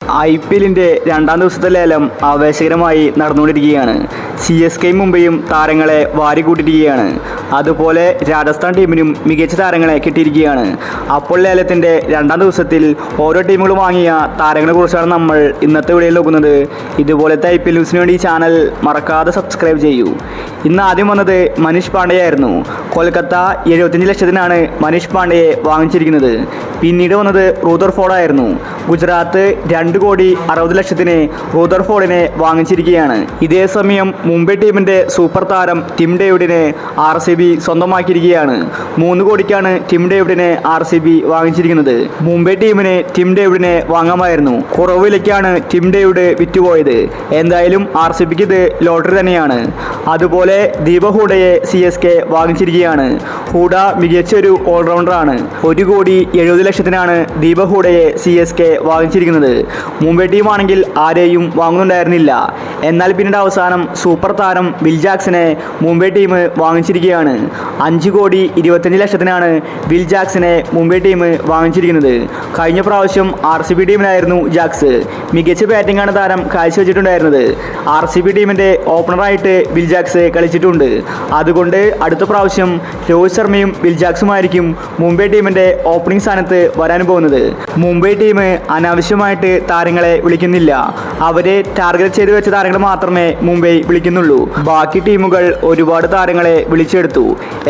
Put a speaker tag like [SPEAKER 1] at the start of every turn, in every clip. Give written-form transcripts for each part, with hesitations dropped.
[SPEAKER 1] IPLിൻ്റെ രണ്ടാം ദിവസത്തെ ലേലം ആവേശകരമായി നടന്നുകൊണ്ടിരിക്കുകയാണ്. CSK മുംബൈയും താരങ്ങളെ വാരിക്കൂട്ടിയിരിക്കുകയാണ്. അതുപോലെ രാജസ്ഥാൻ ടീമിനും മികച്ച താരങ്ങളെ കിട്ടിയിരിക്കുകയാണ്. അപ്പോൾ ലേലത്തിൻ്റെ രണ്ടാം ദിവസത്തിൽ ഓരോ ടീമുകളും വാങ്ങിയ താരങ്ങളെക്കുറിച്ചാണ് നമ്മൾ ഇന്നത്തെ വീഡിയോയിൽ നോക്കുന്നത്. ഇതുപോലത്തെ IPL ന്യൂസിന് വേണ്ടി ഈ ചാനൽ മറക്കാതെ സബ്സ്ക്രൈബ് ചെയ്യൂ. ഇന്ന് ആദ്യം വന്നത് മനീഷ് പാണ്ഡെയായിരുന്നു. കൊൽക്കത്ത 75 ലക്ഷത്തിനാണ് മനീഷ് പാണ്ഡെയെ വാങ്ങിച്ചിരിക്കുന്നത്. പിന്നീട് വന്നത് റൂദർഫോർഡായിരുന്നു. ഗുജറാത്ത് 2,60,00,000 റൂദർഫോർഡിനെ വാങ്ങിച്ചിരിക്കുകയാണ്. ഇതേ സമയം മുംബൈ ടീമിൻ്റെ സൂപ്പർ താരം ടിം ഡേവിഡിനെ RCB സ്വന്തമാക്കിയിരിക്കുകയാണ്. 3 കോടിക്കാണ് ടിം ഡേവിഡിനെ RCB വാങ്ങിച്ചിരിക്കുന്നത്. മുംബൈ ടീമിന് ടിം ഡേവിഡിനെ വാങ്ങാമായിരുന്നു. കുറവ് വിലയ്ക്കാണ് ടിം ഡേവിഡ് വിറ്റുപോയത്. എന്തായാലും RCBക്ക് ഇത് ലോട്ടറി തന്നെയാണ്. അതുപോലെ ദീപക് ഹൂഡയെ CSK വാങ്ങിച്ചിരിക്കുകയാണ്. ഹൂഡ മികച്ചൊരു ഓൾറൗണ്ടറാണ്. 1,70,00,000 ദീപക് ഹൂഡയെ CSK വാങ്ങിച്ചിരിക്കുന്നത്. മുംബൈ ടീമാണെങ്കിൽ ആരെയും വാങ്ങുന്നുണ്ടായിരുന്നില്ല. എന്നാൽ പിന്നീട് അവസാനം സൂപ്പർ താരം വിൽ ജാക്സിനെ മുംബൈ ടീം വാങ്ങിച്ചിരിക്കുകയാണ്. 5,25,00,000 വിൽ ജാക്സിനെ മുംബൈ ടീം വാങ്ങിച്ചിരിക്കുന്നത്. കഴിഞ്ഞ പ്രാവശ്യം RCB ടീമിനായിരുന്നു ജാക്സ്. മികച്ച ബാറ്റിംഗാണ് താരം കാഴ്ചവെച്ചിട്ടുണ്ടായിരുന്നത്. RCB ടീമിൻ്റെ ഓപ്പണറായിട്ട് വിൽ ജാക്സ് കളിച്ചിട്ടുണ്ട്. അതുകൊണ്ട് അടുത്ത പ്രാവശ്യം രോഹിത് ശർമ്മയും വിൽ ജാക്സുമായിരിക്കും മുംബൈ ടീമിൻ്റെ ഓപ്പണിംഗ് സ്ഥാനത്ത് വരാൻ പോകുന്നത്. മുംബൈ ടീം അനാവശ്യമായിട്ട് താരങ്ങളെ വിളിക്കുന്നില്ല. അവരെ ടാർഗറ്റ് ചെയ്ത് വെച്ച താരങ്ങൾ മാത്രമേ മുംബൈ വിളിക്കുന്നുള്ളൂ. ബാക്കി ടീമുകൾ ഒരുപാട് താരങ്ങളെ വിളിച്ചെടുത്തു.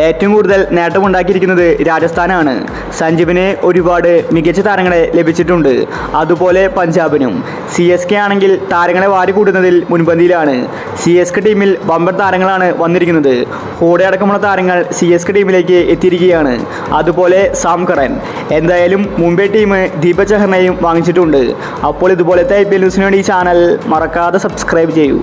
[SPEAKER 1] ഏറ്റവും കൂടുതൽ നേട്ടമുണ്ടാക്കിയിരിക്കുന്നത് രാജസ്ഥാനാണ്. സഞ്ജുവിന് ഒരുപാട് മികച്ച താരങ്ങളെ ലഭിച്ചിട്ടുണ്ട്. അതുപോലെ പഞ്ചാബിനും. CSK ആണെങ്കിൽ താരങ്ങളെ വാരിക്കൂട്ടുന്നതിൽ മുൻപന്തിയിലാണ്. CSK ടീമിൽ വമ്പൻ താരങ്ങളാണ് വന്നിരിക്കുന്നത്. ഹൂഡ അടക്കമുള്ള താരങ്ങൾ CSK ടീമിലേക്ക് എത്തിയിരിക്കുകയാണ്. അതുപോലെ സാം കറൻ. എന്തായാലും മുംബൈ ടീം ദീപക് ചഹറിനെയും വാങ്ങിച്ചിട്ടുണ്ട്. അപ്പോൾ ഇതുപോലത്തെ IPL ന്യൂസിന് വേണ്ടി ഈ ചാനൽ മറക്കാതെ സബ്സ്ക്രൈബ് ചെയ്യൂ.